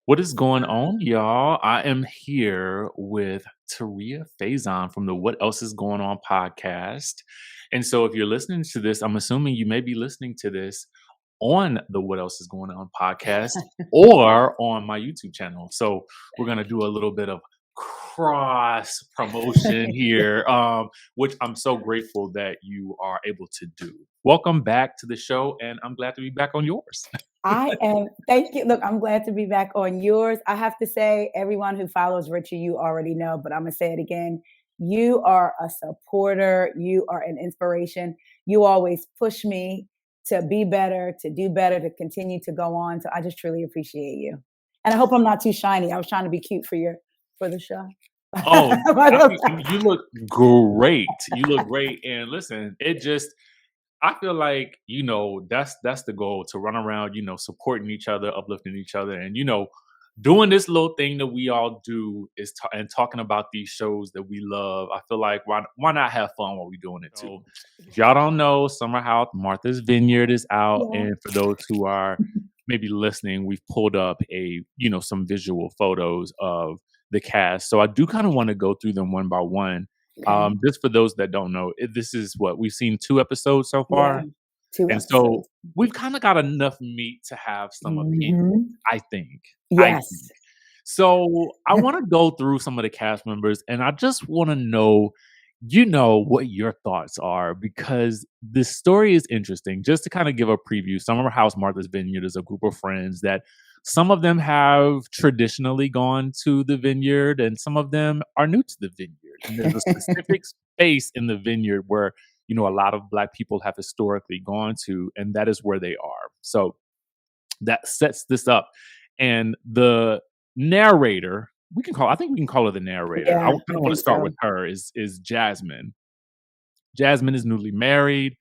What is going on, y'all? I am here with Taria Faison from the What Else Is Going On podcast. And so, if you're listening to this, I'm assuming you may be listening to this on the What Else Is Going On podcast or on my YouTube channel. So, we're going to do a little bit of cross promotion here, which I'm so grateful that you are able to do. Welcome back to the show, and I'm glad to be back on yours. Thank you. Look, I'm glad to be back on yours. I have to say, everyone who follows Richie, you already know, but I'm going to say it again. You are a supporter. You are an inspiration. You always push me to be better, to do better, to continue to go on. So I just truly appreciate you. And I hope I'm not too shiny. I was trying to be cute for the show. Oh, you look great. You look great. And listen, I feel like, that's the goal, to run around, supporting each other, uplifting each other, and, doing this little thing that we all do and talking about these shows that we love. I feel like why not have fun while we're doing it too? If y'all don't know, Summer House Martha's Vineyard is out. Yeah. And for those who are maybe listening, we've pulled up some visual photos of the cast. So I do kind of want to go through them one by one. Okay. Just for those that don't know, this is what we've seen 2 episodes so far. Yeah, 2 episodes. So we've kind of got enough meat to have some opinion, I think. Yes. So I want to go through some of the cast members, and I just want to know, what your thoughts are, because this story is interesting. Just to kind of give a preview, Summer House Martha's Vineyard is a group of friends that some of them have traditionally gone to the Vineyard, and some of them are new to the Vineyard. And there's a specific space in the Vineyard where, a lot of Black people have historically gone to, and that is where they are. So that sets this up. And the narrator, I think we can call her the narrator. Yeah, I kind of want to start with her, is Jasmine. Jasmine is newly married.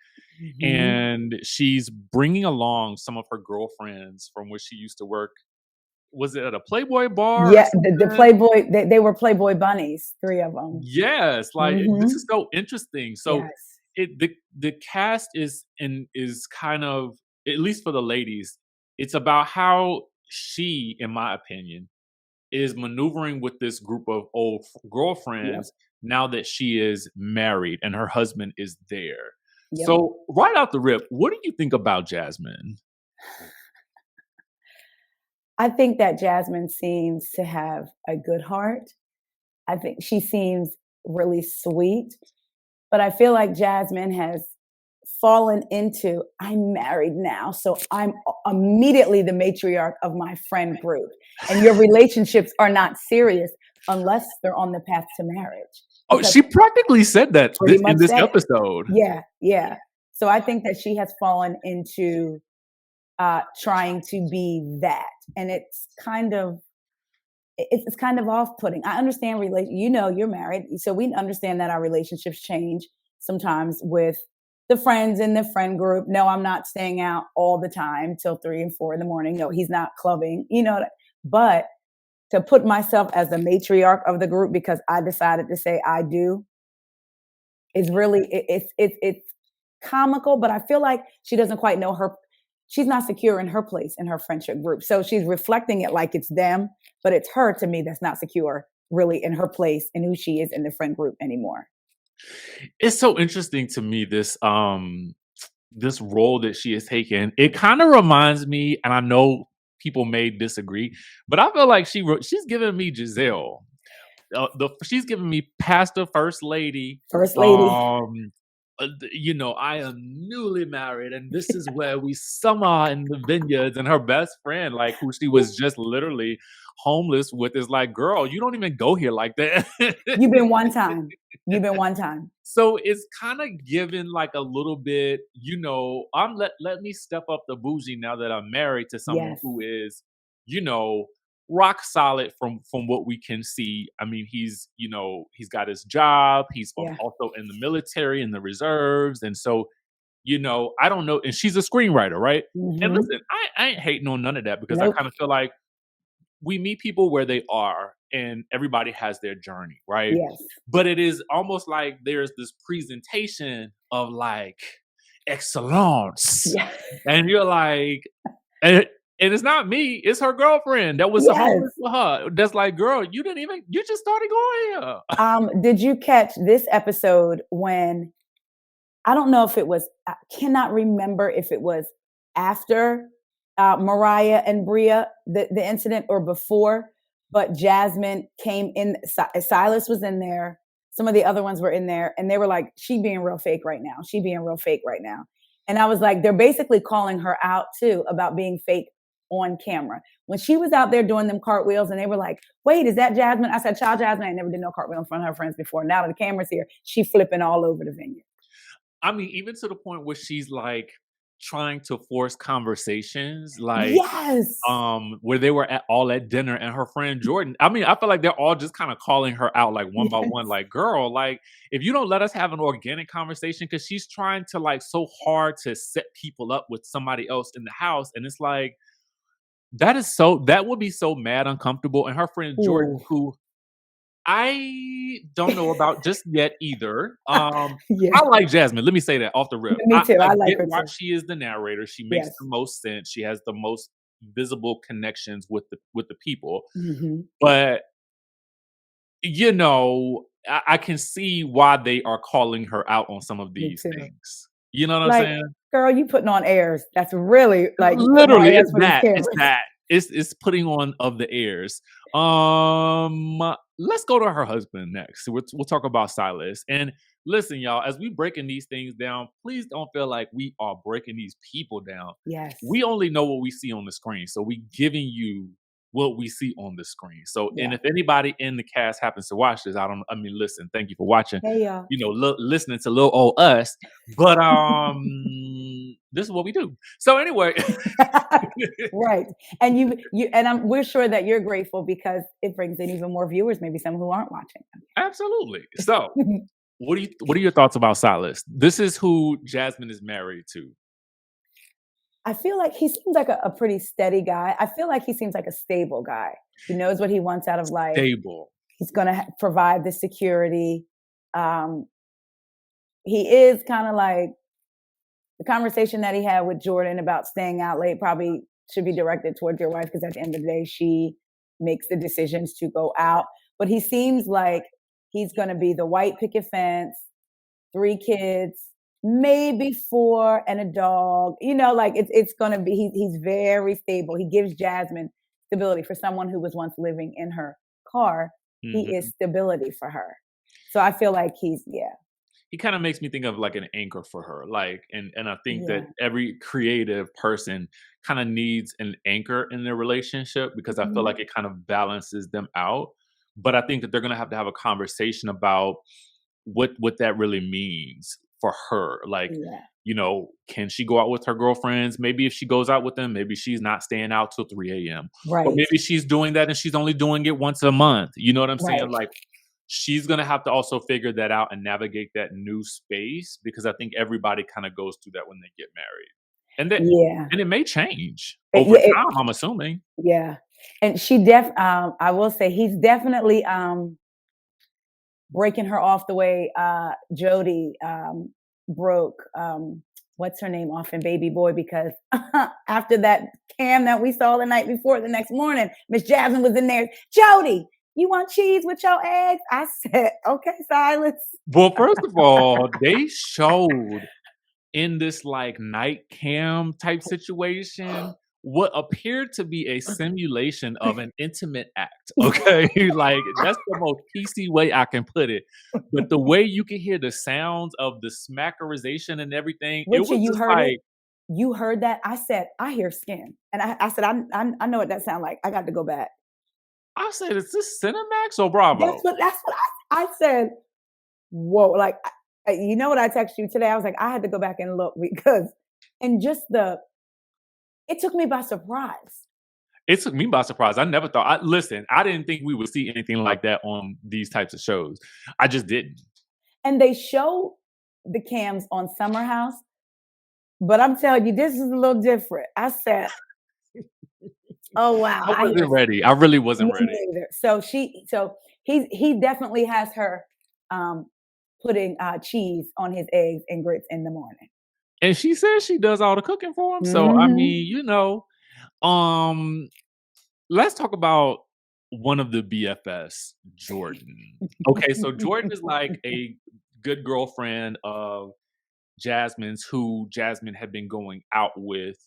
And she's bringing along some of her girlfriends from where she used to work. Was it at a Playboy bar? Yeah, the Playboy, they were Playboy bunnies, 3 of them. Yes, this is so interesting. So the cast is kind of, at least for the ladies, it's about how she, in my opinion, is maneuvering with this group of old girlfriends now that she is married and her husband is there. Yep. So right out the rip, what do you think about Jasmine? I think that Jasmine seems to have a good heart. I think she seems really sweet, but I feel like Jasmine has fallen into, I'm married now, so I'm immediately the matriarch of my friend group. And your relationships are not serious unless they're on the path to marriage. Oh, she practically said that in this episode. Yeah. So I think that she has fallen into trying to be that, and it's kind of off-putting. I understand you're married, so we understand that our relationships change sometimes with the friends in the friend group. No, I'm not staying out all the time till 3 and 4 in the morning. No, he's not clubbing, but to put myself as the matriarch of the group because I decided to say I do is really, it's comical, but I feel like she doesn't quite know she's not secure in her place in her friendship group. So she's reflecting it like it's them, but it's her, to me, that's not secure really in her place and who she is in the friend group anymore. It's so interesting to me, this role that she has taken. It kind of reminds me, and I know people may disagree, but I feel like she's giving me Giselle. She's giving me Pastor First Lady. I am newly married, and this is where we summer in the vineyards. And her best friend, who she was just literally homeless with, is like, girl, you don't even go here like that. You've been one time. So it's kind of given a little bit, let me step up the bougie now that I'm married to someone who is, rock solid from what we can see. I mean, he's got his job. He's also in the military, in the reserves. And so, I don't know. And she's a screenwriter, right? Mm-hmm. And listen, I ain't hating on none of that because I kind of feel like we meet people where they are and everybody has their journey, right? Yes. But it is almost like there's this presentation of excellence. Yeah. And you're like, And it's not me, it's her girlfriend that was Yes. supposed for her. That's like, girl, you just started going here. Did you catch this episode when I don't know if it was, I cannot remember if it was after Mariah and Bria, the incident, or before, but Jasmine came in, Silas was in there, some of the other ones were in there, and they were like, she being real fake right now. She being real fake right now. And I was like, they're basically calling her out too about being fake on camera. When she was out there doing them cartwheels and they were like, wait, is that Jasmine? I said, child, Jasmine, I never did no cartwheel in front of her friends before. Now that the camera's here, she flipping all over the Vineyard. I mean, even to the point where she's like trying to force conversations, like Yes. where they were all at dinner and her friend Jordan. I mean, I feel like they're all just kind of calling her out like one by one, like, girl, like if you don't let us have an organic conversation, because she's trying to like so hard to set people up with somebody else in the house. And it's like, that would be so mad uncomfortable. And her friend Jordan, Ooh. who I don't know about just yet either. Yeah. I like Jasmine. Let me say that off the rip. Me too. I like get her why too. she is the narrator. She makes Yes. the most sense. She has the most visible connections with the people. Mm-hmm. But you know, I can see why they are calling her out on some of these things. You know what I'm saying? Girl, you putting on airs. That's really like Literally, it's that. It's that. It's putting on of the airs. Let's go to her husband next. We'll talk about Silas. And listen, y'all, as we breaking these things down, please don't feel like we are breaking these people down. Yes. We only know what we see on the screen. So we giving you what we see on the screen. So, and if anybody in the cast happens to watch this, listen, thank you for watching. Hey, y'all. You know, listening to little old us. But this is what we do. So anyway. Right. And we're sure that you're grateful because it brings in even more viewers, maybe some who aren't watching. Absolutely. So what are your thoughts about Silas? This is who Jasmine is married to. I feel like he seems like a pretty steady guy. I feel like he seems like a stable guy. He knows what he wants out of life. Stable. He's going to provide the security. He is kind of like the conversation that he had with Jordan about staying out late probably should be directed towards your wife, because at the end of the day, she makes the decisions to go out. But he seems like he's going to be the white picket fence, 3 kids, maybe 4 and a dog. You know, like it's going to be, he's very stable. He gives Jasmine stability. For someone who was once living in her car, he is stability for her. So I feel like he kind of makes me think of like an anchor for her. Like, and I think that every creative person kind of needs an anchor in their relationship, because I feel like it kind of balances them out. But I think that they're going to have a conversation about what that really means for her. Like, you know, can she go out with her girlfriends? Maybe if she goes out with them, maybe she's not staying out till 3 a.m. Right. Or maybe she's doing that and she's only doing it once a month. You know what I'm saying? Like, she's going to have to also figure that out and navigate that new space, because I think everybody kind of goes through that when they get married. And then, and it may change over time, I'm assuming. Yeah. And she I will say he's definitely breaking her off the way Jody broke what's her name off in Baby Boy, because after that cam that we saw the night before, the next morning, Miss Jasmine was in there. Jody, you want cheese with your eggs? I said, okay, Silas. Well, first of all, they showed in this like night cam type situation what appeared to be a simulation of an intimate act. Okay. Like, that's the most PC way I can put it. But the way you can hear the sounds of the smackerization and everything, Richie, it was you just heard like, it? You heard that? I said, I hear skin. And I said, I know what that sounds like. I got to go back. I said, is this Cinemax or Bravo? That's what I said. Whoa. Like, you know what I texted you today? I was like, I had to go back and look, because, and just it took me by surprise. It took me by surprise. I never thought, I didn't think we would see anything like that on these types of shows. I just didn't. And they show the cams on Summer House, but I'm telling you, this is a little different. I said, oh wow. I wasn't ready. I really wasn't ready. So he definitely has her putting cheese on his eggs and grits in the morning. And she says she does all the cooking for him. So, I mean, you know, Let's talk about one of the BFS, Jordan. Okay, so Jordan is like a good girlfriend of Jasmine's, who Jasmine had been going out with,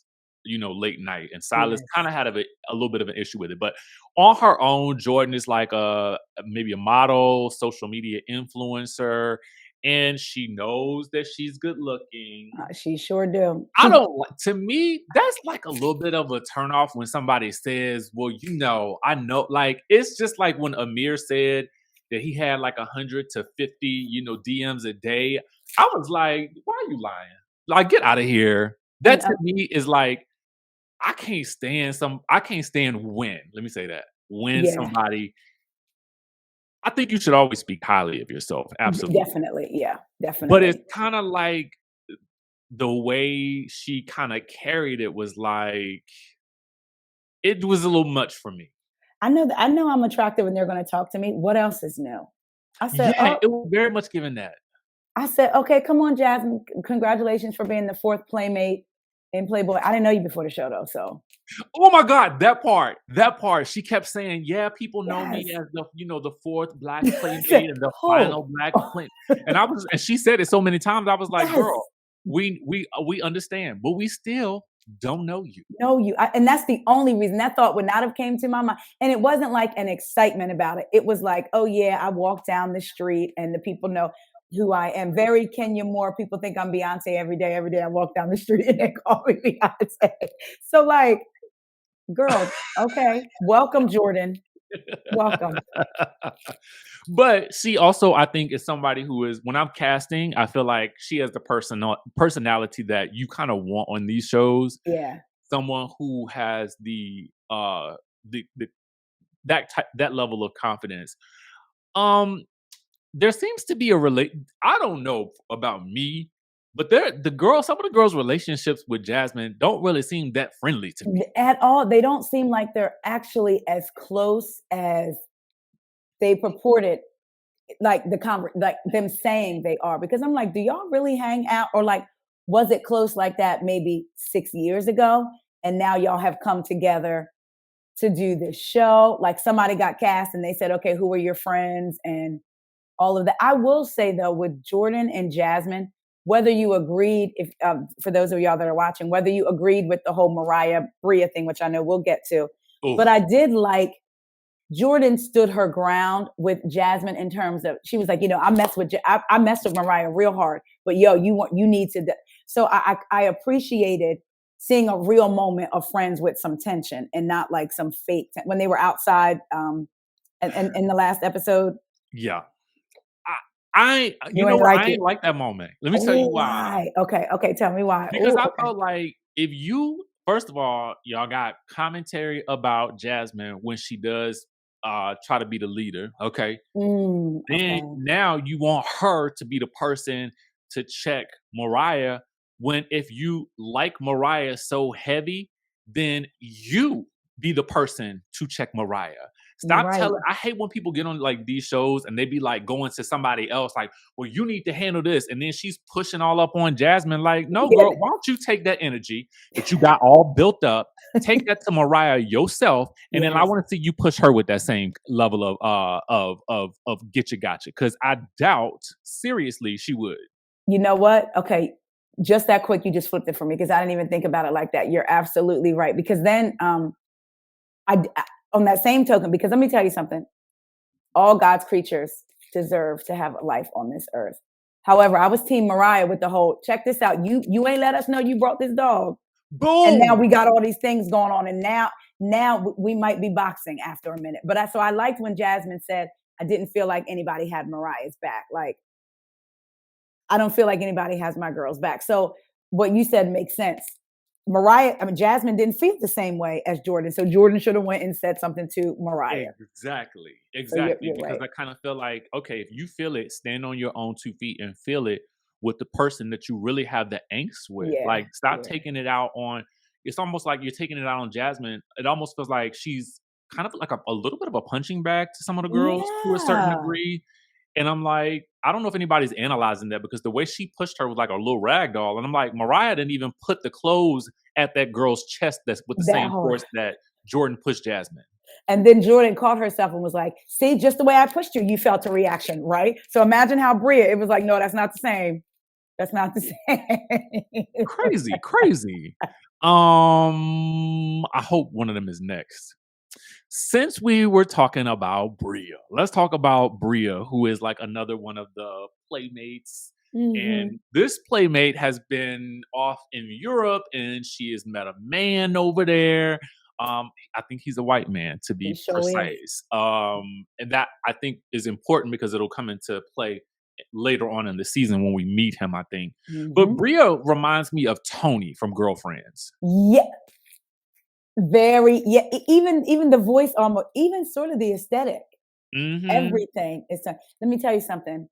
late night. And Silas Yes. kind of had a little bit of an issue with it. But on her own, Jordan is like maybe a model, social media influencer, and she knows that she's good looking. She sure do. I don't to me, that's like a little bit of a turnoff when somebody says, well, I know, like, it's just like when Amir said that he had like 100 to 50, DMs a day. I was like, why are you lying? Like, get out of here. That And to me is like, I can't stand when, let me say that, when yeah, somebody, I think you should always speak highly of yourself. Absolutely. definitely. Yeah, But it's definitely. kind of like the way she kind of carried it was like, it was a little much for me. I know I'm attractive and they're going to talk to me. What else is new? I said, Yeah, "Oh, it was very much given that. I said, okay, come on, Jasmine. Congratulations for being the fourth playmate in Playboy. I didn't know you before the show though, so Oh my God, that part. She kept saying, "Yeah, people know me yes." as the fourth black I said, playmate and the oh, final black oh, play." And she said it so many times. I was like, yes. "Girl, we understand, but we still don't know you." Know you. And that's the only reason that thought would not have came to my mind. And it wasn't like an excitement about it. It was like, oh yeah, I walk down the street and the people know who I am. Very Kenya Moore. People think I'm Beyonce every day. Every day I walk down the street and they call me Beyonce. So like, girl, okay. Welcome, Jordan. Welcome. But she also, I think, is somebody who is, when I'm casting, I feel like she has the personality that you kind of want on these shows. Yeah. Someone who has the that level of confidence. Um, there seems to be I don't know about me, but some of the girls' relationships with Jasmine don't really seem that friendly to me. At all. They don't seem like they're actually as close as they purported, like like them saying they are. Because I'm like, do y'all really hang out? Or like, was it close like that maybe 6 years ago? And now y'all have come together to do this show. Like somebody got cast and they said, okay, who are your friends? And all of that. I will say though, with Jordan and Jasmine, whether you agreed, if for those of y'all that are watching, whether you agreed with the whole Mariah Bria thing, which I know we'll get to, but Oof. I did like Jordan stood her ground with Jasmine in terms of, she was like, I messed with Mariah real hard, but you need to. So I appreciated seeing a real moment of friends with some tension and not like some fake when they were outside and in the last episode. Yeah. You ain't like I it. ain't like that moment. Let me tell Oh, you why. why? Okay, tell me why. Because Oh, I okay. felt like, if you, first of all, y'all got commentary about Jasmine when she does try to be the leader, okay? Then Okay. now you want her to be the person to check Mariah, when, if you like Mariah so heavy, then you be the person to check Mariah. Stop Right. telling. I hate when people get on like these shows and they be like going to somebody else, like, well, you need to handle this. And then she's pushing all up on Jasmine. Like, no, Yeah. girl, why don't you take that energy that you got all built up, take that to Mariah yourself, and then I Yes. want to see you push her with that same level of get you gotcha. Because I doubt seriously she would. You know what? Okay. Just that quick, you just flipped it for me because I didn't even think about it like that. You're absolutely right. Because then on that same token, because let me tell you something, all God's creatures deserve to have a life on this earth. However, I was team Mariah with the whole, check this out. You ain't let us know you brought this dog. And now Boom. we got all these things going on. And now we might be boxing after a minute. But I liked when Jasmine said, I didn't feel like anybody had Mariah's back. Like, I don't feel like anybody has my girl's back. So what you said makes sense. Jasmine didn't feel the same way as Jordan. So Jordan should have went and said something to Mariah. Exactly. So you're Because right. I kind of feel like, okay, if you feel it, stand on your own 2 feet and feel it with the person that you really have the angst with. Yeah. Like, stop Yeah. taking it out on. It's almost like you're taking it out on Jasmine. It almost feels like she's kind of like a little bit of a punching bag to some of the girls to a certain Yeah. degree. And I'm like, I don't know if anybody's analyzing that because the way she pushed her was like a little rag doll. And I'm like, Mariah didn't even put the clothes at that girl's chest that's with the That same hard. force that Jordan pushed Jasmine. And then Jordan caught herself and was like, see, just the way I pushed you, you felt a reaction, right? So imagine how Bria, it was like, no, that's not the same. That's not the same. Crazy. I hope one of them is next. Since we were talking about Bria, let's talk about Bria, who is like another one of the playmates. And this playmate has been off in Europe and she has met a man over there. I think he's a white man, to be precise. And that I think is important because it'll come into play later on in the season when we meet him, I think. But Bria reminds me of Tony from Girlfriends. Yeah. Very, yeah. Even the voice, almost, even sort of the aesthetic. Everything is. Let me tell you something.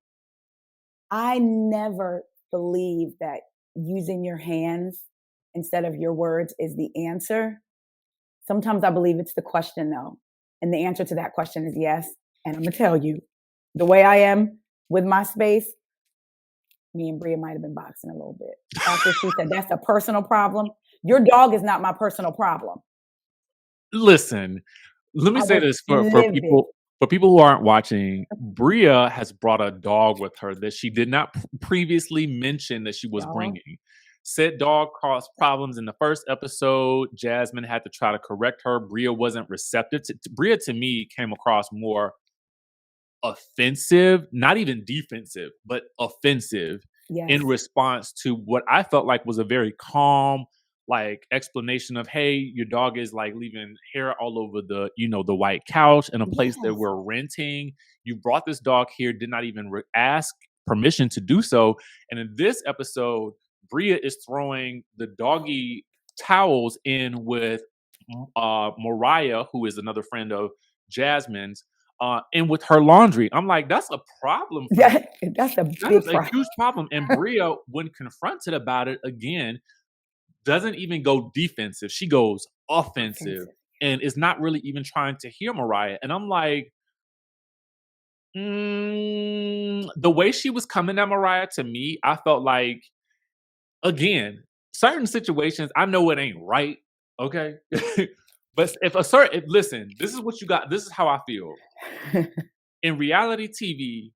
I never believe that using your hands instead of your words is the answer. Sometimes I believe it's the question, though. And the answer to that question is yes. And I'm going to tell you, the way I am with my space, me and Bria might have been boxing a little bit. After she said, that's a personal problem. Your dog is not my personal problem. Listen, let me say this for people who aren't watching. Bria has brought a dog with her that she did not previously mention that she was bringing. Said dog caused problems in the first episode. Jasmine had to try to correct her. Bria wasn't receptive. Bria, to me, came across more offensive, not even defensive, but offensive in response to what I felt like was a very calm, like explanation of, hey, your dog is like leaving hair all over the, the white couch in a place that we're renting. You brought this dog here, did not even ask permission to do so. And in this episode, Bria is throwing the doggy towels in with Mariah, who is another friend of Jasmine's, and with her laundry. I'm like, that's a problem. That's a huge problem. And Bria, when confronted about it again, doesn't even go defensive. She goes offensive and is not really even trying to hear Mariah. And I'm like, the way she was coming at Mariah, to me, I felt like, again, certain situations, I know it ain't right, okay? But listen, this is what you got. This is how I feel. In reality TV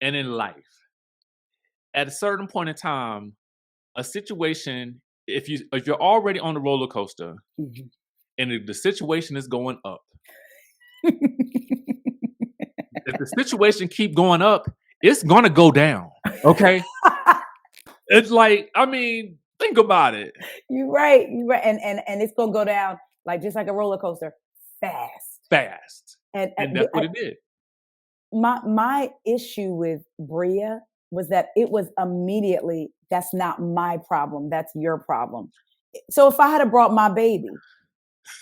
and in life, at a certain point in time, a situation, if you're already on the roller coaster and if the situation is going up, if the situation keep going up, it's gonna go down, okay? It's like, I mean, think about it. You're right. And it's gonna go down like just like a roller coaster, fast. And that's what it did. My issue with Bria was that it was immediately, that's not my problem, that's your problem. So if I had brought my baby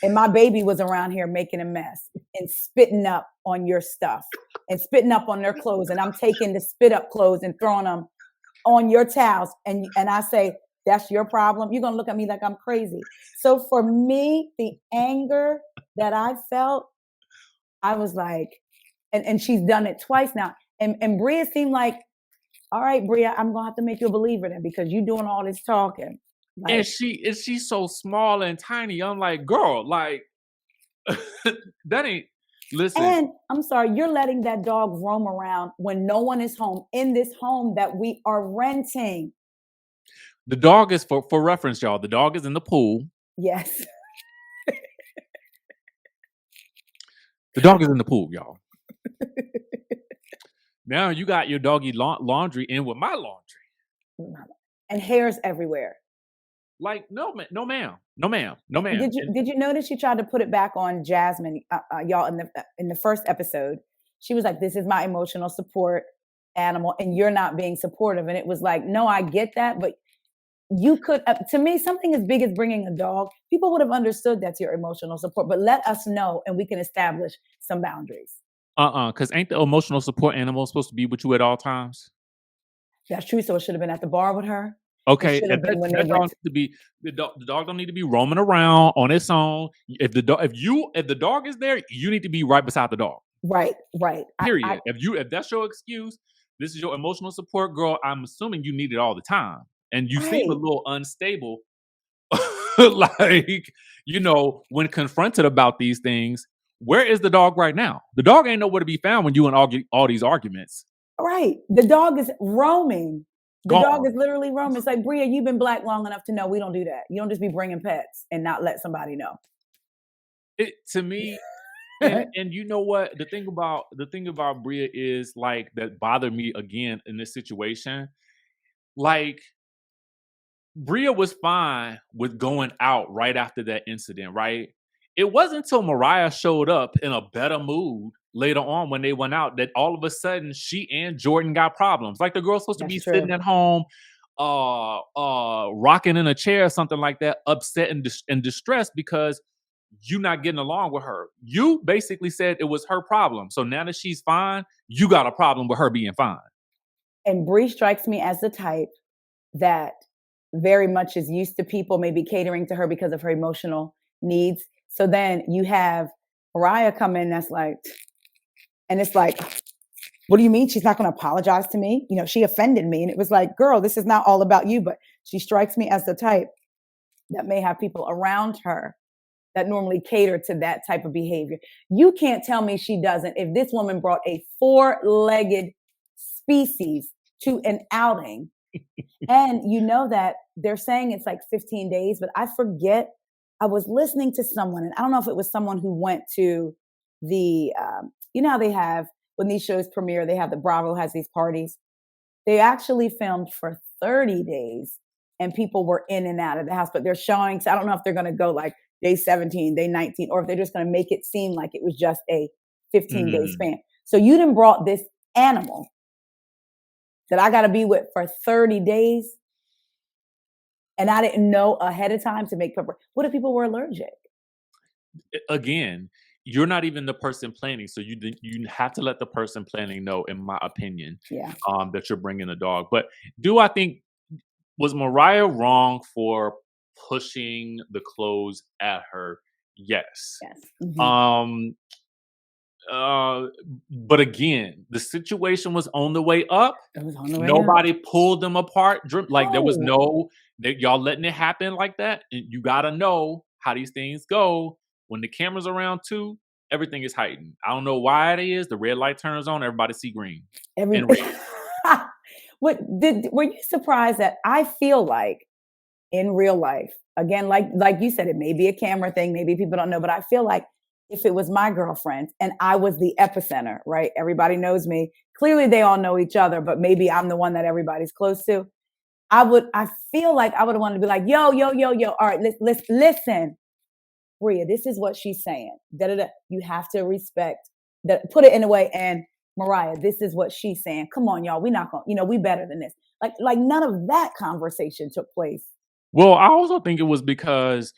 and my baby was around here making a mess and spitting up on your stuff and spitting up on their clothes, and I'm taking the spit up clothes and throwing them on your towels, and I say, that's your problem, you're going to look at me like I'm crazy. So for me, the anger that I felt, I was like, and she's done it twice now. And Bria seemed like, all right, Bria, I'm going to have to make you a believer then because you're doing all this talking. Like, and she's so small and tiny. I'm like, girl, like, that ain't, listen. And I'm sorry, you're letting that dog roam around when no one is home in this home that we are renting. The dog is, for reference, y'all, the dog is in the pool. Yes. The dog is in the pool, y'all. Now you got your doggy laundry in with my laundry. And hairs everywhere. Like, no, ma'am. Did you notice she tried to put it back on Jasmine, y'all, in the first episode? She was like, this is my emotional support animal and you're not being supportive. And it was like, no, I get that. But you could, to me, something as big as bringing a dog, people would have understood that's your emotional support. But let us know and we can establish some boundaries. Because ain't the emotional support animal supposed to be with you at all times? That's true. So it should have been at the bar with her. Okay, the dog don't need to be roaming around on its own. If the dog is there, you need to be right beside the dog. Right. Period. If that's your excuse, this is your emotional support, girl. I'm assuming you need it all the time, and you seem a Right. little unstable. Like, when confronted about these things, where is the dog right now? The dog ain't nowhere to be found when you in all these arguments. Right. The dog is roaming. The dog Gone. is literally roaming. It's like, Bria, you've been black long enough to know we don't do that. You don't just be bringing pets and not let somebody know. It to me, and you know what? The thing about Bria is like that bothered me again in this situation. Like, Bria was fine with going out right after that incident, right? It wasn't until Mariah showed up in a better mood later on when they went out that all of a sudden she and Jordan got problems. Like, the girl's supposed to be That's sitting true. at home, rocking in a chair or something like that, upset and distressed because you not getting along with her. You basically said it was her problem. So now that she's fine, you got a problem with her being fine. And Bree strikes me as the type that very much is used to people maybe catering to her because of her emotional needs. So then you have Mariah come in that's like, and it's like, what do you mean she's not going to apologize to me? She offended me. And it was like, girl, this is not all about you. But she strikes me as the type that may have people around her that normally cater to that type of behavior. You can't tell me she doesn't. If this woman brought a 4-legged species to an outing, and you know that they're saying it's like 15 days, but I forget. I was listening to someone, and I don't know if it was someone who went to the, how they have, when these shows premiere, they have the Bravo has these parties. They actually filmed for 30 days and people were in and out of the house, but they're showing, so I don't know if they're going to go like day 17, day 19, or if they're just going to make it seem like it was just a 15-day span. So you done brought this animal that I got to be with for 30 days. And I didn't know ahead of time to make prepare. What if people were allergic? Again, you're not even the person planning, so you have to let the person planning know, in my opinion, Yeah. that you're bringing a dog. But was Mariah wrong for pushing the clothes at her? Yes. Mm-hmm. But again, the situation was on the way up. It was on the way Nobody up. pulled them apart. Like, there was No. y'all letting it happen like that. And you gotta know how these things go. When the camera's around too, everything is heightened. I don't know why it is. The red light turns on, everybody see green and red. Were you surprised that I feel like in real life, again, like you said, it may be a camera thing, maybe people don't know, but I feel like if it was my girlfriend and I was the epicenter, right? Everybody knows me. Clearly they all know each other, but maybe I'm the one that everybody's close to. I feel like I would have wanted to be like, yo. All right, listen, Bria, this is what she's saying. Da-da-da. You have to respect that, put it in a way. And Mariah, this is what she's saying. Come on, y'all. We're not going, we better than this. Like none of that conversation took place. Well, I also think it was because,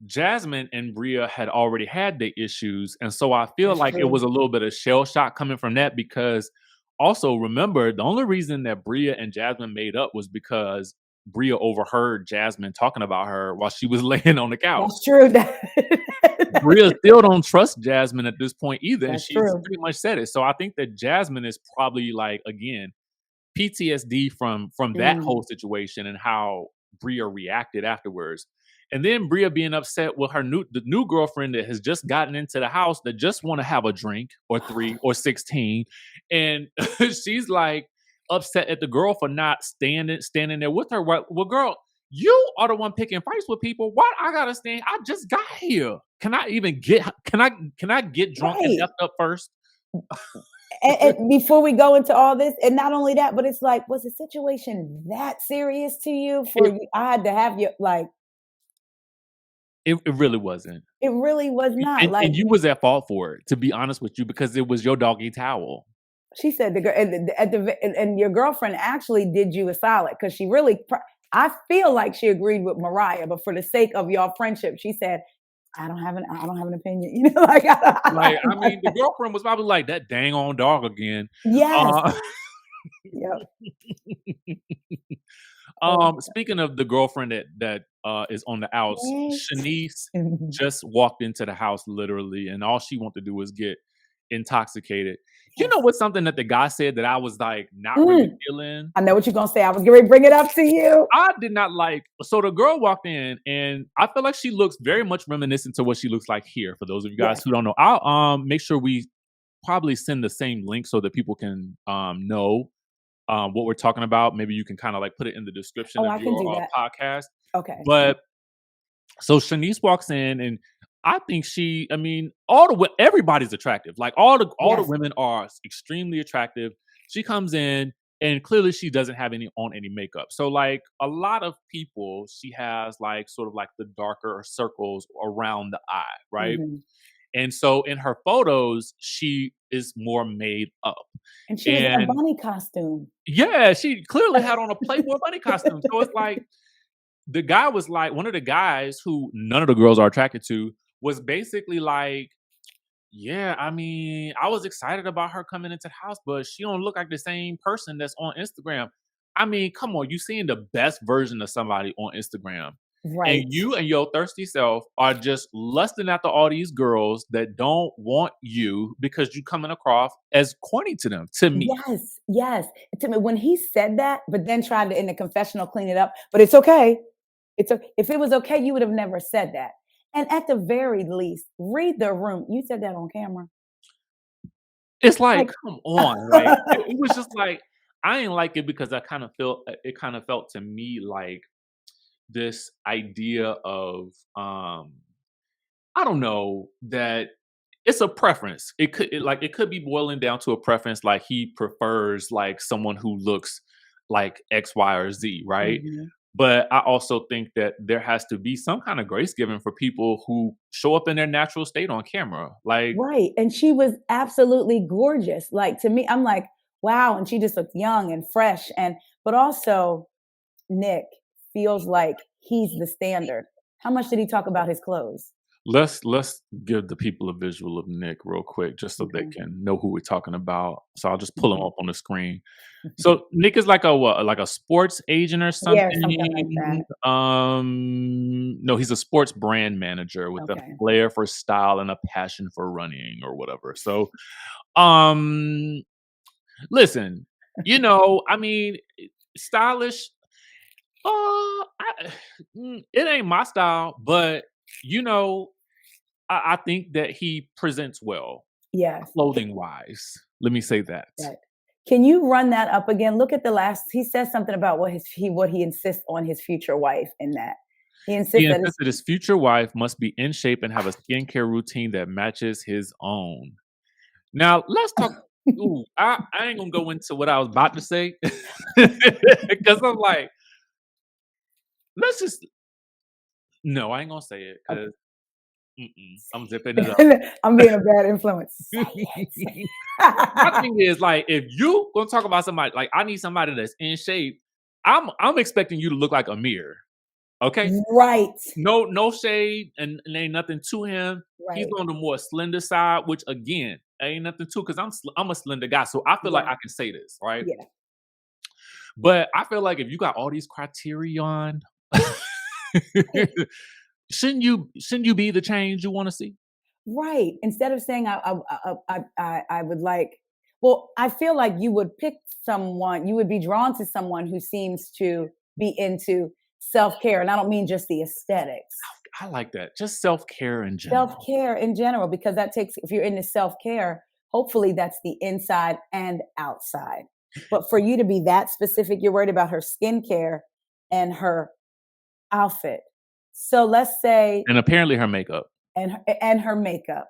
Jasmine and Bria had already had their issues. And so I feel That's like it true. was a little bit of shell shock coming from that, because also remember, the only reason that Bria and Jasmine made up was because Bria overheard Jasmine talking about her while she was laying on the couch. That's true. Bria still don't trust Jasmine at this point either. That's and she's true. pretty much said it. So I think that Jasmine is probably like, again, PTSD from that whole situation and how Bria reacted afterwards. And then Bria being upset with the new girlfriend that has just gotten into the house, that just want to have a drink or 3 or 16. And she's like upset at the girl for not standing there with her. Well, girl, you are the one picking fights with people. Why I gotta stand? I just got here. Can I get drunk and effed up first? And before we go into all this, and not only that, but it's like, was the situation that serious to you? I had to have you like. It really wasn't. It really was not. And you was at fault for it, to be honest with you, because it was your doggy towel. She said the girl and your girlfriend actually did you a solid, because she really. I feel like she agreed with Mariah, but for the sake of y'all friendship, she said, I don't have an opinion. I mean, the girlfriend was probably like, that dang on dog again. Yes. Yep. Speaking of the girlfriend that is on the outs, Next. Shanice just walked into the house literally, and all she wanted to do was get intoxicated. You know Yes. what's something that the guy said that I was like not really Mm. feeling? I know what you're gonna say. I was getting ready to bring it up to you. I did not like. So the girl walked in, and I feel like she looks very much reminiscent to what she looks like here. For those of you guys Yes. who don't know, I'll make sure we probably send the same link so that people can know what we're talking about. Maybe you can kind of like put it in the description Oh, of I can your do that. podcast. Okay. But so Shanice walks in, and I think I mean, everybody's attractive. Like all the Yes. women are extremely attractive. She comes in, and clearly she doesn't have any makeup. So like a lot of people, she has like sort of like the darker circles around the eye, right? Mhm. And so in her photos, she is more made up. And she was in a bunny costume. Yeah, she clearly had on a Playboy bunny costume. So it's like the guy was like, one of the guys who none of the girls are attracted to was basically like, yeah, I mean, I was excited about her coming into the house, but she don't look like the same person that's on Instagram. I mean, come on, you seeing the best version of somebody on Instagram. And Right. you and your thirsty self are just lusting after all these girls that don't want you because you coming across as corny to me. Yes, yes. To me, when he said that, but then tried to in the confessional clean it up, but it's okay. If it was okay, you would have never said that. And at the very least, read the room. You said that on camera. It's like, Like, come on, like it was just like I didn't like it because I kind of felt it kind of felt to me like this idea of I don't know that it's a preference. It could be boiling down to a preference. Like he prefers like someone who looks like X, Y, or Z, right? mhm. But I also think that there has to be some kind of grace given for people who show up in their natural state on camera. Like, Right. And she was absolutely gorgeous. Like to me, I'm like, wow. And she just looked young and fresh. But also Nick feels like he's the standard. How much did he talk about his clothes? let's give the people a visual of Nick real quick, just so they Okay. can know who we're talking about. So I'll just pull him Mhm. up on the screen. So Nick is like a what, like a sports agent or Yeah, something like something. that. No, he's a sports brand manager with a Okay. flair for style and a passion for running or whatever. So, um, listen, I mean, stylish. It ain't my style, but you know, I think that he presents well, Yes. clothing wise. Let me say that. Right. Can you run that up again? Look at the last. He says something about what he insists on his future wife in that. He He insists that insists that his future wife must be in shape and have a skincare routine that matches his own. Now, let's talk. Ooh, I ain't gonna go into what I was about to say because I'm like, let's just no, I ain't gonna say it okay, because I'm zipping it up. I'm being a bad influence. Say it. Say My it. thing is like, if you gonna talk about somebody, like I need somebody that's in shape. I'm expecting you to look like Amir. Okay, Right. no shade, and ain't nothing to him. He's Right. on the more slender side, which again ain't nothing to because I'm a slender guy, so I feel like Yeah. I can say this, right? Yeah. But I feel like if you got all these criterion, Right. shouldn't you be the change you want to see? Right. Instead of saying I would like. Well, I feel like you would pick someone. You would be drawn to someone who seems to be into self care, and I don't mean just the aesthetics. I like that. Just self care in Self general. care in general, because that takes, if you're into self care, hopefully that's the inside and outside. But for you to be that specific, you're worried about her skincare and her outfit. So let's say, And apparently her makeup. and her makeup.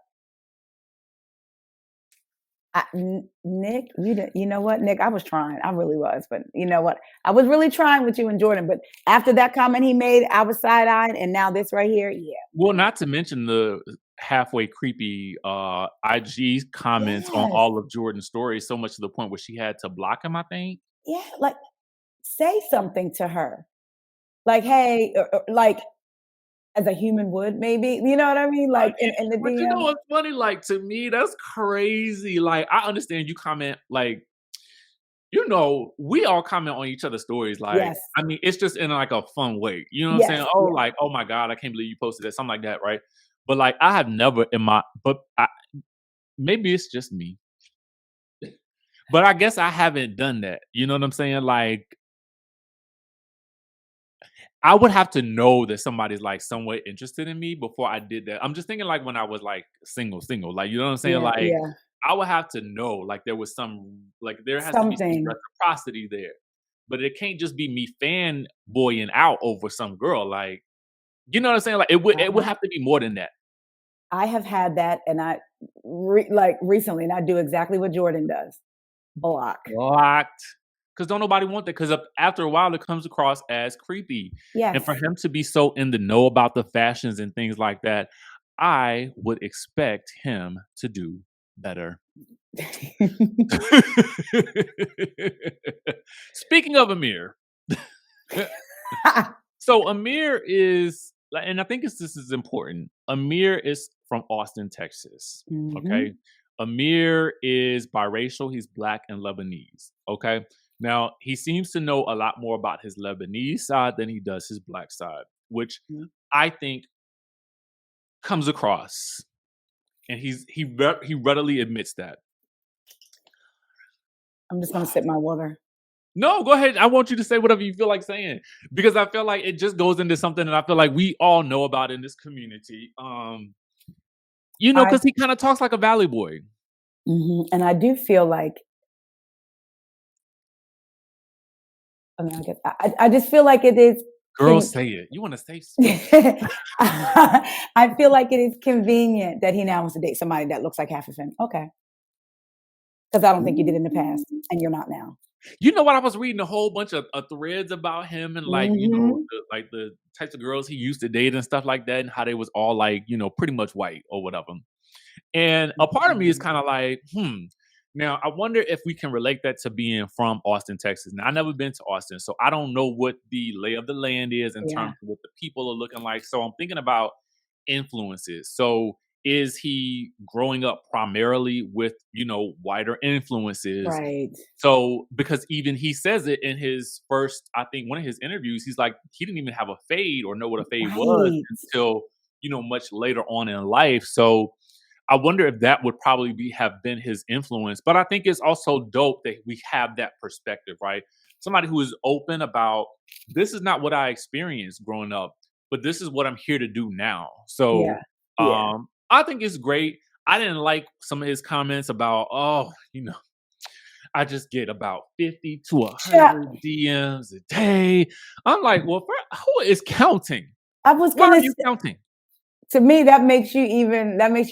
Nick, you know what, Nick, I was trying. I really was. But you know what? I was really trying with you and Jordan. But after that comment he made, I was side eyed. And now this right here, yeah. Well, not to mention the halfway creepy IG comments on Yes. all of Jordan's stories, so much to the point where she had to block him, I think. Yeah. Like, say something to her. Like, hey, like as a human would, maybe. You know what I mean? Like in the But you know DM. what's funny? Like to me, that's crazy. Like I understand you comment like you know, we all comment on each other's stories. Like, Yes. I mean, it's just in like a fun way. You know what I'm Yes. saying? Oh, Yes. like, oh my God, I can't believe you posted that, something like that, right? But like, I have never maybe it's just me, but I guess I haven't done that. You know what I'm saying? Like, I would have to know that somebody's like somewhat interested in me before I did that. I'm just thinking like when I was like single, like, you know what I'm saying? Yeah. Like, Yeah. I would have to know like there was like there has to be some Something. reciprocity there. But it can't just be me fanboying out over some girl. Like, you know what I'm saying? Like it would have to be more than that. I have had that, and like recently, and I do exactly what Jordan does: block. Blocked. Because don't nobody want that. Because after a while, it comes across as creepy. And Yes. for him to be so in the know about the fashions and things like that, I would expect him to do better. Speaking of Amir, so Amir is, and I think this is important. Amir is from Austin, Texas. Okay. Mhm. Amir is biracial. He's Black and Lebanese. Okay. Now, he seems to know a lot more about his Lebanese side than he does his Black side, which Mhm. I think comes across. And he readily admits that. I'm just gonna sip my water. No, go ahead. I want you to say whatever you feel like saying because I feel like it just goes into something that I feel like we all know about in this community. You know, I because he kind of talks like a valley boy. And I do feel like, I mean, I guess I just feel like it is. Girl, say it. You want to say I feel like it is convenient that he now wants to date somebody that looks like half of him. Okay, because I don't think you did in the past, and you're not now. You know what? I was reading a whole bunch of threads about him and like, you know, Mhm. the types of girls he used to date and stuff like that, and how they was all like, you know, pretty much white or whatever. And a part of me is kind of like, Now I wonder if we can relate that to being from Austin, Texas. Now I've never been to Austin, so I don't know what the lay of the land is in Yeah. terms of what the people are looking like. So I'm thinking about influences. So is he growing up primarily with, you know, whiter influences? Right. So, because even he says it in his first, I think one of his interviews, he's like, he didn't even have a fade or know what a fade was Right. until, you know, much later on in life. So I wonder if that would probably have been his influence. But I think it's also dope that we have that perspective, right? Somebody who is open about this is not what I experienced growing up, but this is what I'm here to do now. So Yeah. Yeah. I think it's great. I didn't like some of his comments about, oh, you know, I just get about 50 to Cha 100 DMs a day. I'm like, well, who is counting? I was Why are gonna you say, counting? to me, that makes you a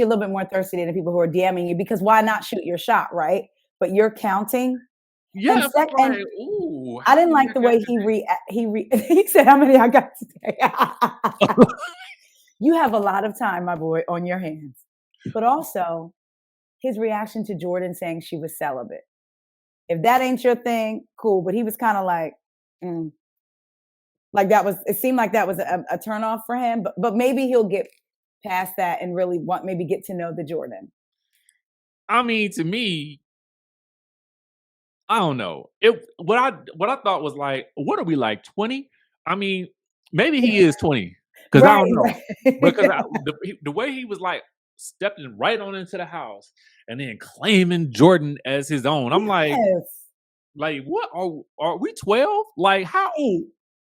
little bit more thirsty than the people who are DMing you, because why not shoot your shot, right? But you're counting. And Yeah, but sec and like, ooh, I how didn't many like I the got way he said, "How many I got today?" today? You have a lot of time, my boy, on your hands. But also, his reaction to Jordan saying she was celibate. If that ain't your thing, cool. But he was kind of like, mm. Like that was. It seemed like that was a turn off for him. But maybe he'll get past that and really maybe get to know the Jordan. I mean, to me, I don't know. What I thought was like, what are we like 20? I mean, maybe he is 20 because I Right. don't know. Because Right. the way he was like stepping right on into the house and then claiming Jordan as his own, I'm Yes. like what are we 12? Like how Right.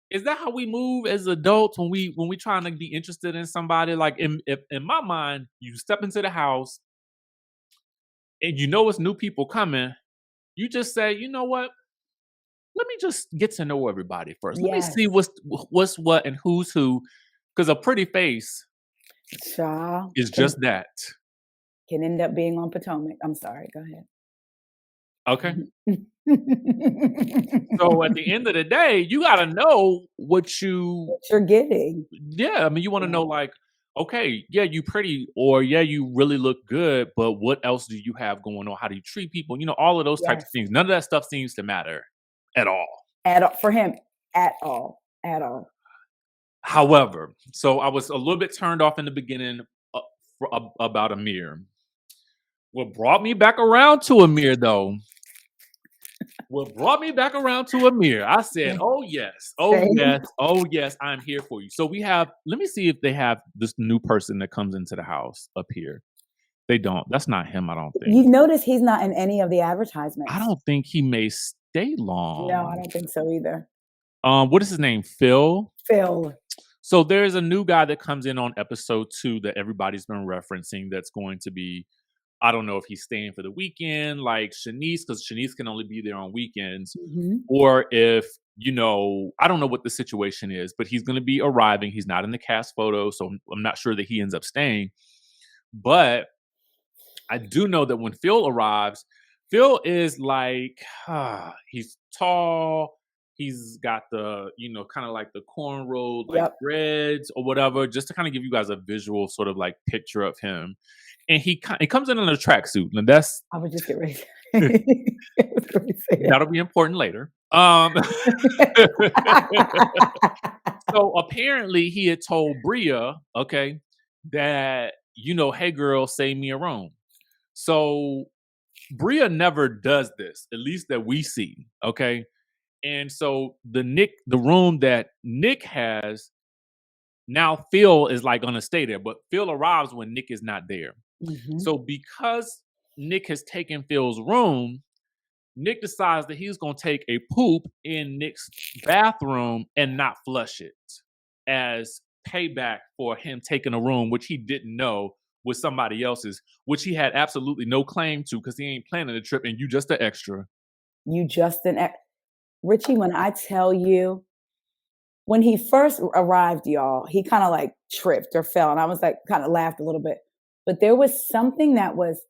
is that how we move as adults when we trying to be interested in somebody? Like in my mind, you step into the house and you know it's new people coming. You just say, you know what? Let me just get to know everybody first. Let me Yes. see what's what and who's who. Because a pretty face Child is just that. can end up being on Potomac. I'm sorry. Go Okay. ahead. So at the end of the day, you gotta know what you What you're getting. yeah, I mean you wanna Yeah. know like, okay, yeah, you pretty or yeah, you really look good, but what else do you have going on? How do you treat people? You know, all of those types of Yes. things. None of that stuff seems to matter at all. At all, for him, at all. At all. However, so I was a little bit turned off in the beginning uh, about Amir. What brought me back around to Amir though what brought me back around to Amir. I said, oh yes, Same. oh yes, I'm here for you. So we have, let me see if they have this new person that comes into the house up here. They don't. That's not him, I don't think. You notice he's not in any of the I advertisements. don't think he may stay No, I long. don't think so either. What is his name? Phil? Phil. So there's a new guy that comes in on episode 2 that everybody's been referencing that's going to be, I don't know if he's staying for the weekend, like Shanice, because Shanice can only be there on weekends, or if, I don't know what the situation is, but he's going to be arriving. He's not in the cast photo, so I'm not sure that he ends up staying. But I do know that when Phil arrives, Phil is like, he's tall. He's got the, kind of like the cornrow, like dreads or whatever, just to kind of give you guys a visual sort of like picture of him. And he comes in a tracksuit, and that's. I was just getting ready. I was going to say That'll be important later. So apparently he had told Bria, okay, that, hey girl, save me a room. So Bria never does this, at least that we see, okay? And so the room that Nick has, now Phil is like gonna stay there, but Phil arrives when Nick is not there. So because Nick has taken Phil's room, Nick decides that he's gonna take a poop in Nick's bathroom and not flush it as payback for him taking a room which he didn't know was somebody else's, which he had absolutely no claim to because he ain't planning the trip, and you just an extra. Richie, when I tell you, when he first arrived, y'all, he kind of like tripped or fell, and I was like, kind of laughed a little bit. But there was something that was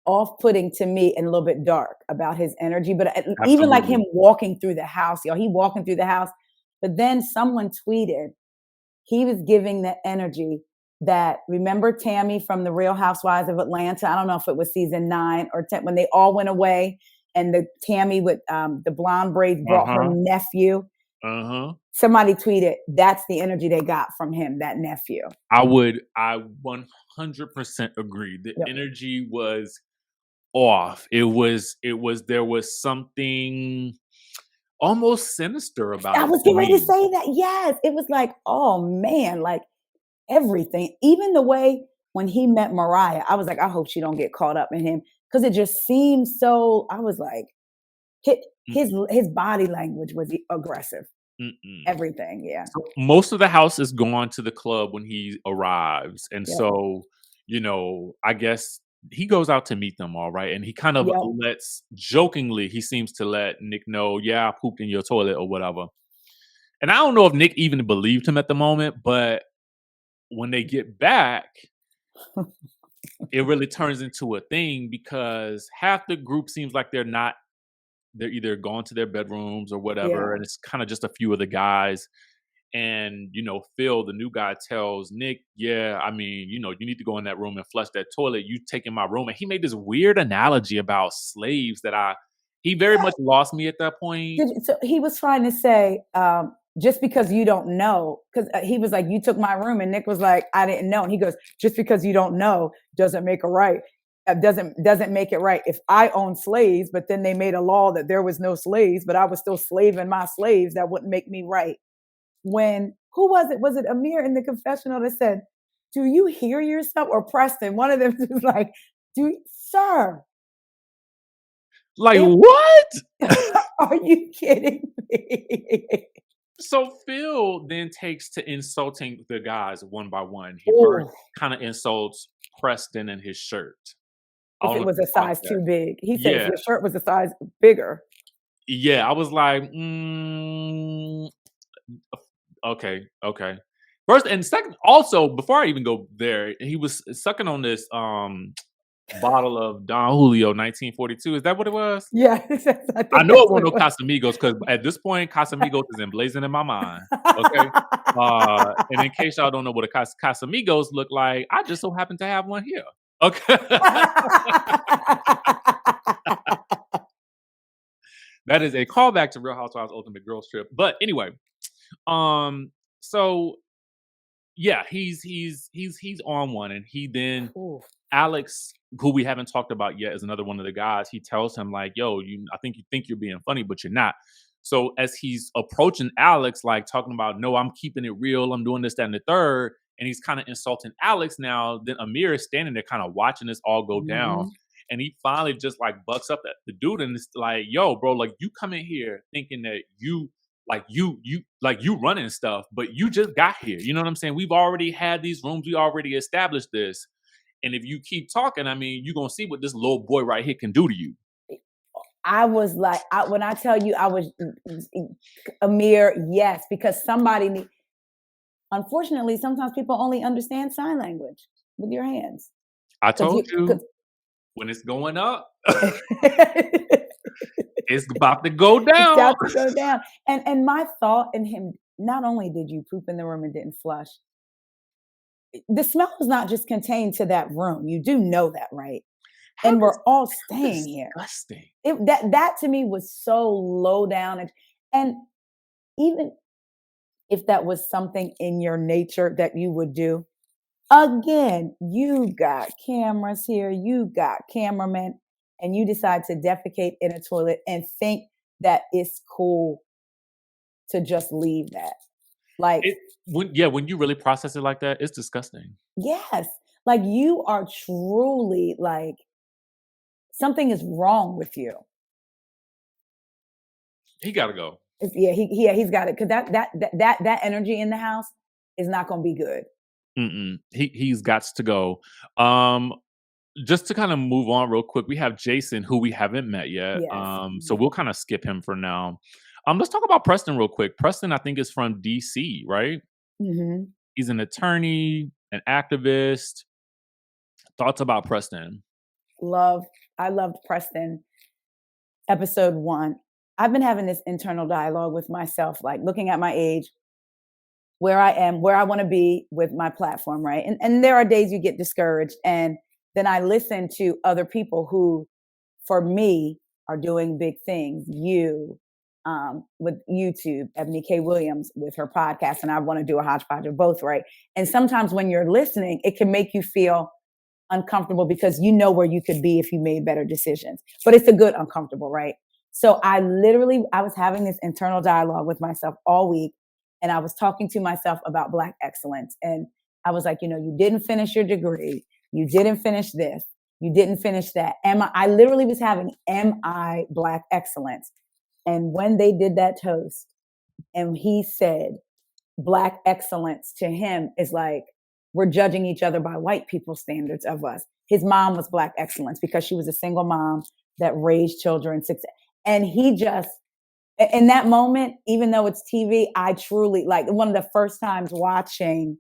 off-putting to me and a little bit dark about his energy. But even like him walking through the house, y'all, he walking through the house. But then someone tweeted, he was giving the energy that, remember Tammy from the Real Housewives of Atlanta? I don't know if it was season 9 or 10, when they all went away and the Tammy with the blonde braids brought her nephew. Somebody tweeted, that's the energy they got from him, that nephew. I 100% agree. The energy was off. There was something almost sinister about it. I was getting ready to say that. Yes. It was like, oh man, like everything. Even the way when he met Mariah, I was like, I hope she don't get caught up in him. Because it just seemed so, I was like, his body language was aggressive. Everything, yeah. So most of the house is gone to the club when he arrives. And so, I guess he goes out to meet them, all right. And he kind of jokingly, he seems to let Nick know, yeah, I pooped in your toilet or whatever. And I don't know if Nick even believed him at the moment, but when they get back, it really turns into a thing because half the group seems like they're either gone to their bedrooms or whatever. And it's kind of just a few of the guys. And, Phil, the new guy, tells Nick, you need to go in that room and flush that toilet. You taking my room. And he made this weird analogy about slaves that he very much lost me at that point. So he was trying to say, just because you don't know, because he was like, you took my room. And Nick was like, I didn't know. And he goes, just because you don't know doesn't make it right. Doesn't make it right. If I own slaves, but then they made a law that there was no slaves, but I was still slaving my slaves, that wouldn't make me right. When, who was it? Was it Amir in the confessional that said, do you hear yourself? Or Preston? One of them was like, sir. Like, what? Are you kidding me? So Phil then takes to insulting the guys one by one. He first kind of insults Preston and his shirt. If it was a size too big. He said if your shirt was a size bigger. Yeah, I was like, okay. First and second, also, before I even go there, he was sucking on this bottle of Don Julio 1942. Is that what it was? Yeah. I know it wasn't no Casamigos because at this point, Casamigos is emblazoned in my mind. Okay. And in case y'all don't know what a Casamigos look like, I just so happen to have one here. Okay. That is a callback to Real Housewives Ultimate Girls Trip. But anyway, so yeah, he's on one, and he then Ooh. Alex, who we haven't talked about yet, is another one of the guys. He tells him like, "Yo, I think you think you're being funny, but you're not." So as he's approaching Alex, like talking about, "No, I'm keeping it real. I'm doing this, that, and the third," and he's kind of insulting Alex now. Then Amir is standing there, kind of watching this all go down, Mhm. and he finally just like bucks up at the dude, and it's like, "Yo, bro, like you come in here thinking that you running stuff, but you just got here. You know what I'm saying? We've already had these rooms. We already established this." And if you keep talking, I mean, you're gonna see what this little boy right here can do to you. I was like, when I tell you I was Amir, yes, because unfortunately, sometimes people only understand sign language with your hands. I Because told you 'cause when it's going up, it's it's about to go down. got to go down. And my thought in him, not only did you poop in the room and didn't flush, the smell was not just contained to that room. You do know that, right? How And we're all how staying here. disgusting. That to me was so low down, and even if that was something in your nature that you would do, again, you got cameras here, you got cameramen, and you decide to defecate in a toilet and think that it's cool to just leave that. Like, It when you really process it like that, it's disgusting. yes, like you are truly like something is wrong with you. He gotta go. He's got it because that energy in the house is not going to be good. Mm-mm. He's got to go. Um, just to kind of move on real quick, we have Jason, who we haven't met yet. Yes. So we'll kind of skip him for now. Let's talk about Preston real quick. Preston, I think, is from DC, right? Hmm. He's an attorney, an activist. Thoughts about Preston? Love. I loved Preston episode 1. I've been having this internal dialogue with myself, like looking at my age, where I am, where I want to be with my platform, right? And there are days you get discouraged. And then I listen to other people who, for me, are doing big things. You, with YouTube, Ebony K. Williams with her podcast, and I want to do a hodgepodge of both, right? And sometimes when you're listening, it can make you feel uncomfortable because you know where you could be if you made better decisions. But it's a good uncomfortable, right? So I was having this internal dialogue with myself all week, and I was talking to myself about Black excellence. And I was like, you didn't finish your degree. You didn't finish this. You didn't finish that. I literally was having, am I Black excellence? And when they did that toast and he said, Black excellence to him is like, we're judging each other by white people's standards of us. His mom was Black excellence because she was a single mom that raised children. And he just, in that moment, even though it's TV, I truly, like, one of the first times watching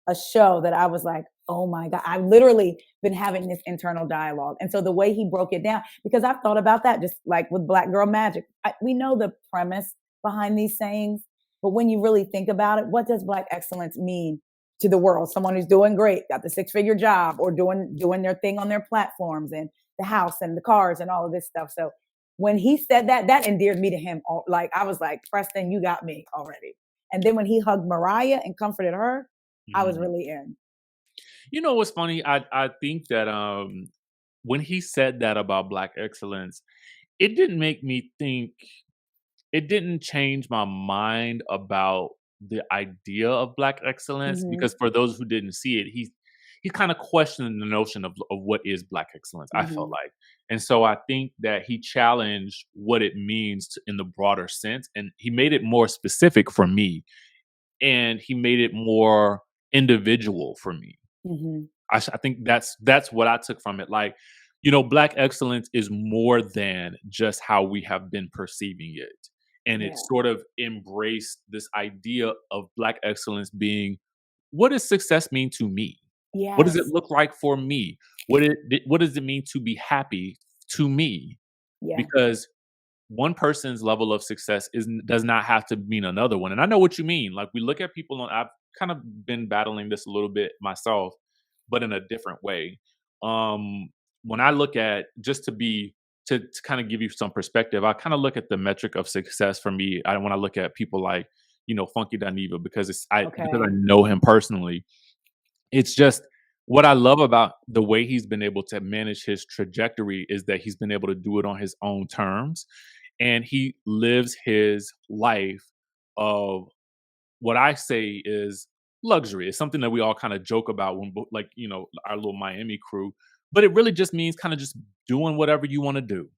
a show that I was like, oh my God, I've literally been having this internal dialogue. And so the way he broke it down, because I've thought about that just like with Black Girl Magic. We know the premise behind these sayings, but when you really think about it, what does Black excellence mean to the world? Someone who's doing great, got the 6-figure job, or doing their thing on their platforms and the house and the cars and all of this stuff. So when he said that, that endeared me to him. Like, I was like, Preston, you got me already. And then when he hugged Mariah and comforted her, I was Mhm. really in. You know what's funny? I think that when he said that about Black excellence, it didn't make me think. It didn't change my mind about the idea of Black excellence, Mhm, because for those who didn't see it, he kind of questioned the notion of what is Black excellence. I felt mhm. like, and so I think that he challenged what it means in the broader sense, and he made it more specific for me, and he made it more individual for me. Mhm. I think that's what I took from it. Like, Black excellence is more than just how we have been perceiving it. And it Yeah. sort of embraced this idea of Black excellence being, what does success mean to me? What does it Yes. look like for me? What does it mean to be happy to me? Yeah. Because one person's level of success does not have to mean another one. And I know what you mean. Like, we look at people on, I've kind of been battling this a little bit myself, but in a different way. When I look at, just to kind of give you some perspective, I kind of look at the metric of success for me. When I look at people like, Funky Dineva because because I Okay. know him personally. It's just what I love about the way he's been able to manage his trajectory is that he's been able to do it on his own terms, and he lives his life of what I say is luxury. It's something that we all kind of joke about when, like, our little Miami crew, but it really just means kind of just doing whatever you want to do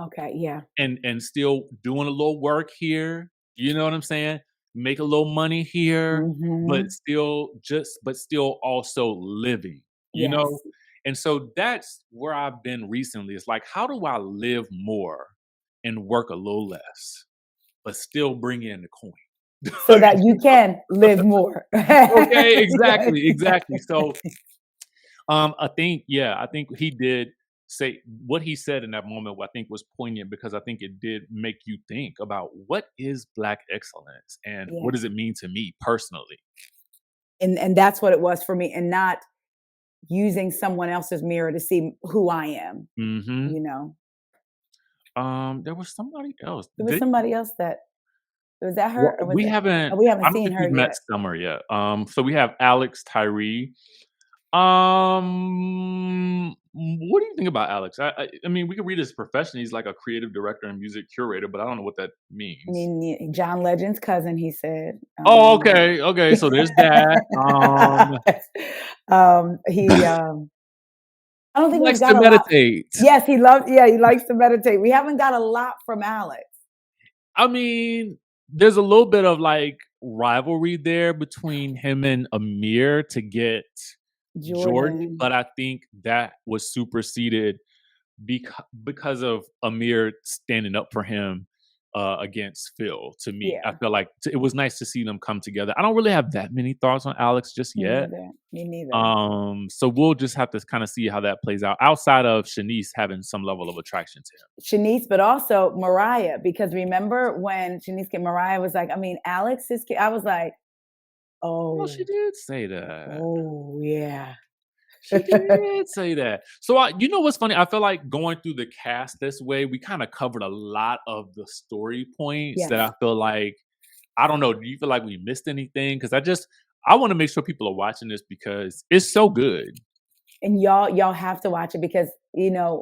Okay. Yeah. and still doing a little work here. You know what I'm saying? Make a little money here, Hmm. but still also living, you know? Yes. And so that's where I've been recently. It's like, how do I live more and work a little less, but still bring in the So coin? that you can live more. Okay, Yes. exactly, exactly. So, I think he did say what he said in that moment. What I think was poignant because I think it did make you think about what is Black excellence and Yeah. what does it mean to me personally. And that's what it was for me, and not using someone else's mirror to see who I am, Hmm. you know? There was somebody else. There was somebody else that was that Well, her or was we it haven't. oh, we I haven't don't seen think her we've met yet. Summer yet. So we have Alex Tyree. What do you think about Alex? I mean, we could read his profession. He's like a creative director and music curator, but I don't know what that I means. mean, John Legend's cousin, he said. Oh, okay, okay. So there's that. He I don't He think we've likes to got a lot. meditate. Yes, he likes to meditate. We haven't got a lot from Alex. I mean, there's a little bit of like rivalry there between him and Amir to get George, Jordan. but I think that was superseded because of Amir standing up for him against Phil. To me, I Yeah, feel like it was nice to see them come together. I don't really have that many thoughts on Alex just me yet. neither. Me neither. So we'll just have to kind of see how that plays out outside of Shanice having some level of attraction to him. Shanice, but also Mariah, because remember when Shanice came, Mariah was like, I mean, Alex is, I was like, Well, she oh, did say that. oh, yeah. She did say that. So, you know what's funny? I feel like going through the cast this way, we kind of covered a lot of the story points that Yes. I feel like, I don't know. Do you feel like we missed anything? Because I want to make sure people are watching this because it's so good. And y'all have to watch it because,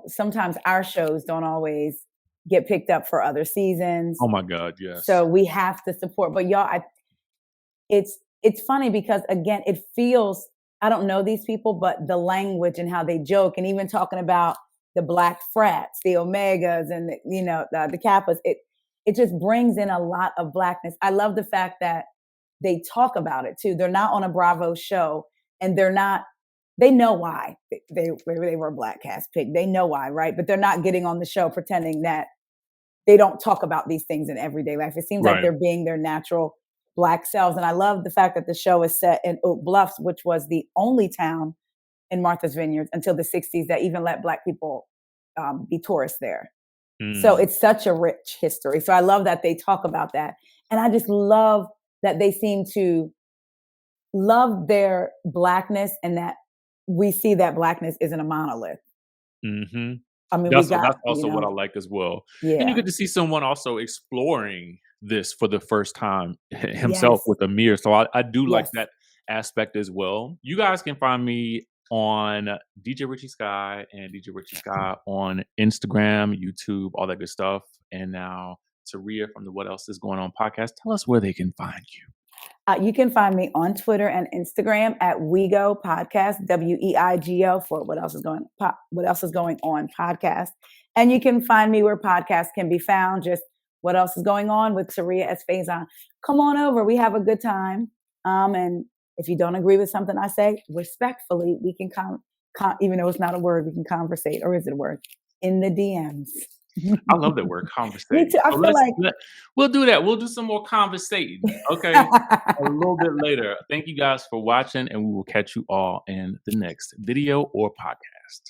sometimes our shows don't always get picked up for other seasons. Oh my God, So yes. we have to support. But y'all, it's funny because again, it feels I don't know these people, but the language and how they joke, and even talking about the Black frats, the Omegas, and the Kappas, it just brings in a lot of Blackness. I love the fact that they talk about it too. They're not on a Bravo show, and they're not. They know why they were a Black cast pick. They know why, right? But they're not getting on the show pretending that they don't talk about these things in everyday life. It seems like Right. they're being their natural Black selves. And I love the fact that the show is set in Oak Bluffs, which was the only town in Martha's Vineyard until the 60s that even let Black people be tourists there. So Mm. it's such a rich history. So I love that they talk about that. And I just love that they seem to love their Blackness and that we see that Blackness isn't a monolith. Hmm. I mean, we That's got, also what I like as well. And you yeah, get to see someone also exploring this for the first time himself yes, with Amir. So I do like yes. that aspect as well. You guys can find me on DJ Richie Skye and DJ Richie Skye on Instagram, YouTube, all that good stuff. And now to Rhea from the What Else Is Going On podcast, tell us where they can find you. You can find me on Twitter and Instagram at WeGo Podcast, WEIGO for What Else Is Going On podcast. And you can find me where podcasts can be found. Just What Else Is Going On with Taria S. Faison. Come on over. We have a good time. And if you don't agree with something I say, respectfully, we can even though it's not a word, we can conversate, or is it a word? In the DMs. I love that word, Me conversating. too. I So feel like we'll do that. We'll do some more conversating. Okay. A little bit later. Thank you guys for watching, and we will catch you all in the next video or podcast.